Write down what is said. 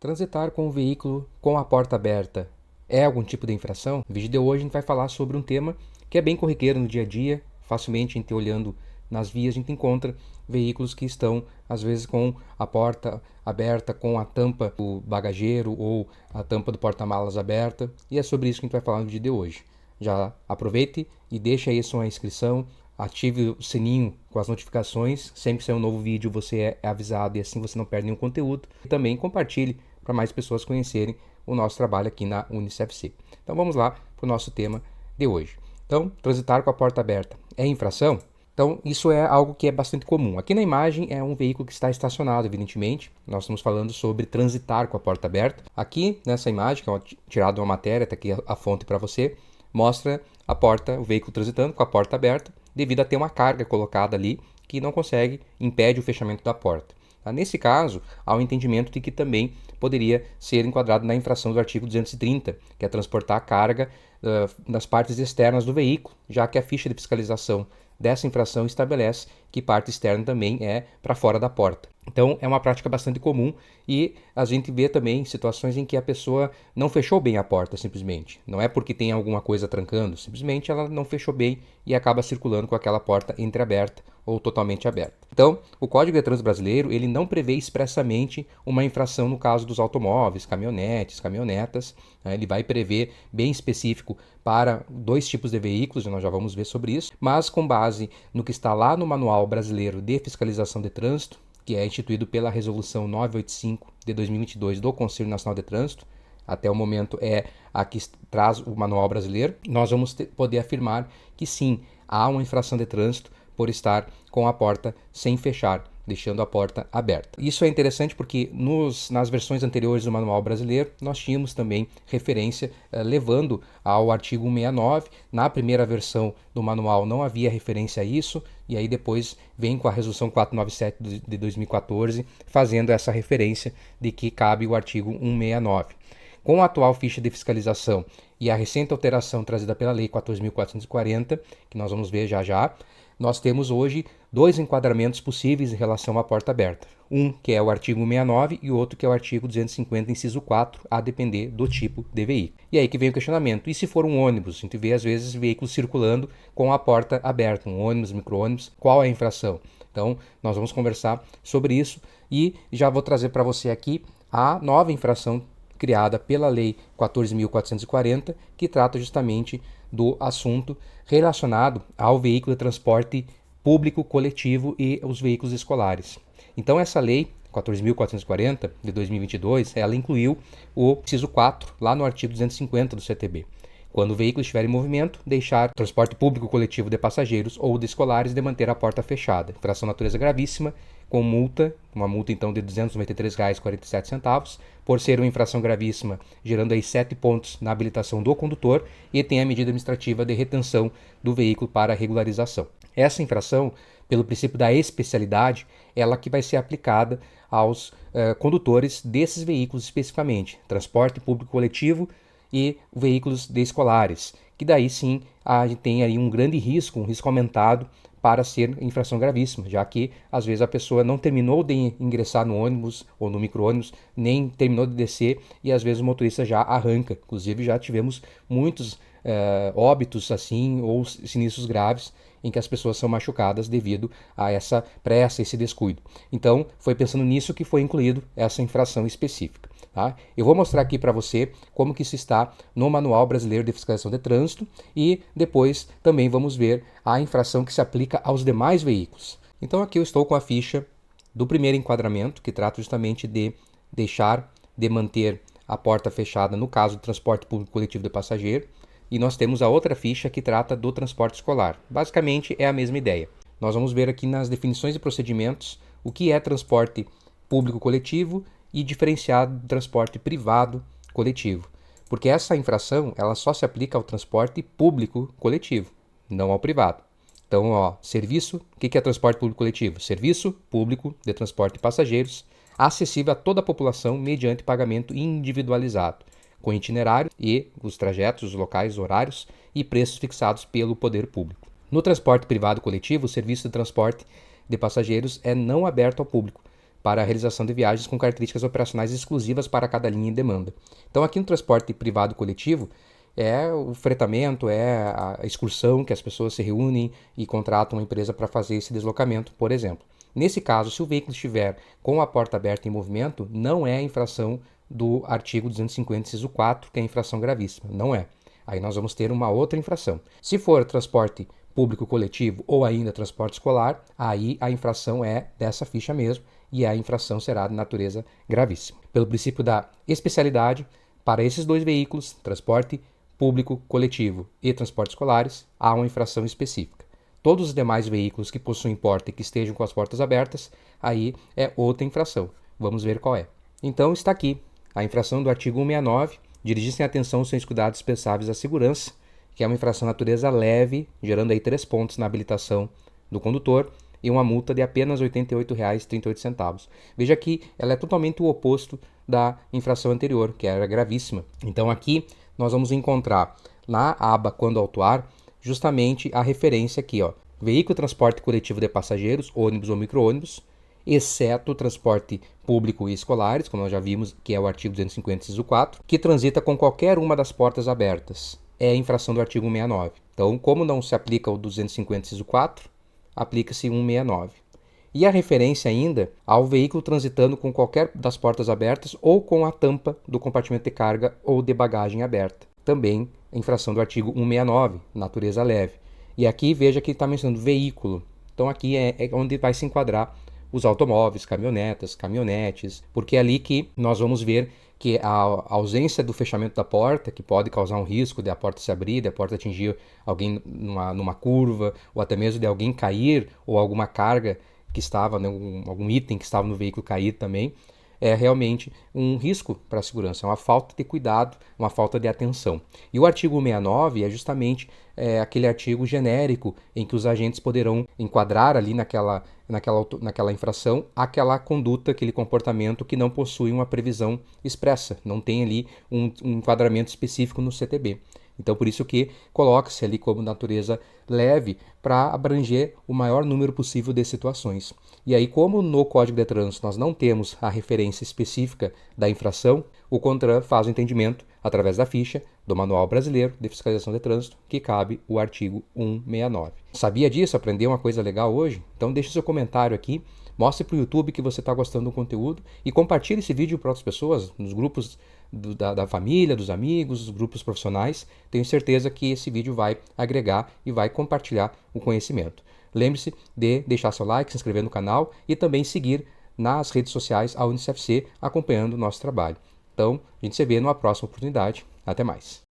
Transitar com o veículo com a porta aberta é algum tipo de infração? No vídeo de hoje a gente vai falar sobre um tema que é bem corriqueiro no dia a dia. Facilmente a gente olhando nas vias a gente encontra veículos que estão às vezes com a porta aberta, com a tampa do bagageiro ou a tampa do porta-malas aberta, e é sobre isso que a gente vai falar no vídeo de hoje. Já aproveite e deixe aí sua inscrição, ative o sininho com as notificações, sempre que sair um novo vídeo você é avisado e assim você não perde nenhum conteúdo. E também compartilhe para mais pessoas conhecerem o nosso trabalho aqui na UniCFC. Então vamos lá para o nosso tema de hoje. Então, transitar com a porta aberta é infração? Então, isso é algo que é bastante comum. Aqui na imagem é um veículo que está estacionado, evidentemente. Nós estamos falando sobre transitar com a porta aberta. Aqui, nessa imagem, que é tirada de uma matéria, está aqui a fonte para você, mostra a porta, o veículo transitando com a porta aberta, devido a ter uma carga colocada ali que não consegue, impede o fechamento da porta. Nesse caso, há um entendimento de que também poderia ser enquadrado na infração do artigo 230, que é transportar a carga nas partes externas do veículo, já que a ficha de fiscalização dessa infração estabelece que parte externa também é para fora da porta. Então, é uma prática bastante comum e a gente vê também situações em que a pessoa não fechou bem a porta, simplesmente. Não é porque tem alguma coisa trancando, simplesmente ela não fechou bem e acaba circulando com aquela porta entreaberta ou totalmente aberta. Então, o Código de Trânsito Brasileiro, ele não prevê expressamente uma infração no caso dos automóveis, caminhonetes, caminhonetas. Ele vai prever bem específico para dois tipos de veículos, nós já vamos ver sobre isso, mas com base no que está lá no Manual Brasileiro de Fiscalização de Trânsito, que é instituído pela Resolução 985 de 2022 do Conselho Nacional de Trânsito, até o momento é a que traz o manual brasileiro, nós vamos poder afirmar que sim, há uma infração de trânsito por estar com a porta sem fechar, deixando a porta aberta. Isso é interessante porque nas versões anteriores do manual brasileiro nós tínhamos também referência levando ao artigo 169. Na primeira versão do manual não havia referência a isso, e aí depois vem com a resolução 497 de 2014 fazendo essa referência de que cabe o artigo 169. Com a atual ficha de fiscalização e a recente alteração trazida pela Lei 14.440, que nós vamos ver já já, nós temos hoje dois enquadramentos possíveis em relação à porta aberta. Um que é o artigo 169 e o outro que é o artigo 250, inciso 4, a depender do tipo de veículo. E aí que vem o questionamento. E se for um ônibus? A gente vê às vezes veículos circulando com a porta aberta, um ônibus, micro-ônibus. Qual é a infração? Então, nós vamos conversar sobre isso e já vou trazer para você aqui a nova infração criada pela Lei 14.440, que trata justamente do assunto relacionado ao veículo de transporte público coletivo e os veículos escolares. Então essa lei 14.440 de 2022, ela incluiu o inciso 4 lá no artigo 250 do CTB. Quando o veículo estiver em movimento, deixar o transporte público coletivo de passageiros ou de escolares de manter a porta fechada. Infração de natureza gravíssima, com multa, uma multa então de R$ 293,47, por ser uma infração gravíssima, gerando aí 7 pontos na habilitação do condutor, e tem a medida administrativa de retenção do veículo para regularização. Essa infração, pelo princípio da especialidade, ela que vai ser aplicada aos condutores desses veículos especificamente, transporte público coletivo e veículos de escolares, que daí sim a gente tem aí um grande risco, um risco aumentado para ser infração gravíssima, já que às vezes a pessoa não terminou de ingressar no ônibus ou no micro-ônibus, nem terminou de descer e às vezes o motorista já arranca. Inclusive já tivemos muitos óbitos assim ou sinistros graves em que as pessoas são machucadas devido a essa pressa, esse descuido. Então, foi pensando nisso que foi incluído essa infração específica. Tá? Eu vou mostrar aqui para você como que isso está no Manual Brasileiro de Fiscalização de Trânsito e depois também vamos ver a infração que se aplica aos demais veículos. Então aqui eu estou com a ficha do primeiro enquadramento, que trata justamente de deixar de manter a porta fechada no caso do transporte público coletivo de passageiro. E nós temos a outra ficha que trata do transporte escolar. Basicamente é a mesma ideia. Nós vamos ver aqui nas definições e procedimentos o que é transporte público coletivo e diferenciado do transporte privado coletivo. Porque essa infração ela só se aplica ao transporte público coletivo, não ao privado. Então, serviço, o que é transporte público coletivo? Serviço público de transporte de passageiros, acessível a toda a população mediante pagamento individualizado, com itinerário e os trajetos, os locais, horários e preços fixados pelo poder público. No transporte privado coletivo, o serviço de transporte de passageiros é não aberto ao público, para a realização de viagens com características operacionais exclusivas para cada linha e demanda. Então, aqui no transporte privado coletivo, é o fretamento, é a excursão que as pessoas se reúnem e contratam uma empresa para fazer esse deslocamento, por exemplo. Nesse caso, se o veículo estiver com a porta aberta em movimento, não é a infração do artigo 250, inciso 4, que é a infração gravíssima. Não é. Aí nós vamos ter uma outra infração. Se for transporte público coletivo ou ainda transporte escolar, aí a infração é dessa ficha mesmo e a infração será de natureza gravíssima. Pelo princípio da especialidade, para esses dois veículos, transporte público coletivo e transportes escolares, há uma infração específica. Todos os demais veículos que possuem porta e que estejam com as portas abertas, aí é outra infração. Vamos ver qual é. Então está aqui a infração do artigo 169, dirigir sem atenção os seus cuidados dispensáveis à segurança, que é uma infração de natureza leve, gerando aí 3 pontos na habilitação do condutor e uma multa de apenas R$ 88,38. Veja que ela é totalmente o oposto da infração anterior, que era gravíssima. Então aqui nós vamos encontrar na aba Quando autuar justamente a referência aqui, ó, veículo transporte coletivo de passageiros, ônibus ou micro-ônibus, exceto transporte público e escolares, como nós já vimos, que é o artigo 250, inciso 4, que transita com qualquer uma das portas abertas. É a infração do artigo 169. Então, como não se aplica o 250, inciso 4, aplica-se 169. E a referência ainda ao veículo transitando com qualquer das portas abertas ou com a tampa do compartimento de carga ou de bagagem aberta. Também a infração do artigo 169, natureza leve. E aqui veja que está mencionando veículo. Então aqui é onde vai se enquadrar os automóveis, caminhonetas, caminhonetes, porque é ali que nós vamos ver que a ausência do fechamento da porta, que pode causar um risco de a porta se abrir, de a porta atingir alguém numa curva, ou até mesmo de alguém cair, ou alguma carga que estava, né, algum item que estava no veículo cair também, é realmente um risco para a segurança, é uma falta de cuidado, uma falta de atenção. E o artigo 169 é justamente aquele artigo genérico em que os agentes poderão enquadrar ali naquela infração aquela conduta, aquele comportamento que não possui uma previsão expressa, não tem ali um enquadramento específico no CTB. Então, por isso que coloca-se ali como natureza leve para abranger o maior número possível de situações. E aí, como no Código de Trânsito nós não temos a referência específica da infração, o CONTRAN faz o entendimento através da ficha do Manual Brasileiro de Fiscalização de Trânsito, que cabe o artigo 169. Sabia disso? Aprendeu uma coisa legal hoje? Então deixe seu comentário aqui, mostre para o YouTube que você está gostando do conteúdo e compartilhe esse vídeo para outras pessoas, nos grupos da família, dos amigos, dos grupos profissionais. Tenho certeza que esse vídeo vai agregar e vai compartilhar o conhecimento. Lembre-se de deixar seu like, se inscrever no canal e também seguir nas redes sociais a UniCFC acompanhando o nosso trabalho. Então, a gente se vê numa próxima oportunidade. Até mais.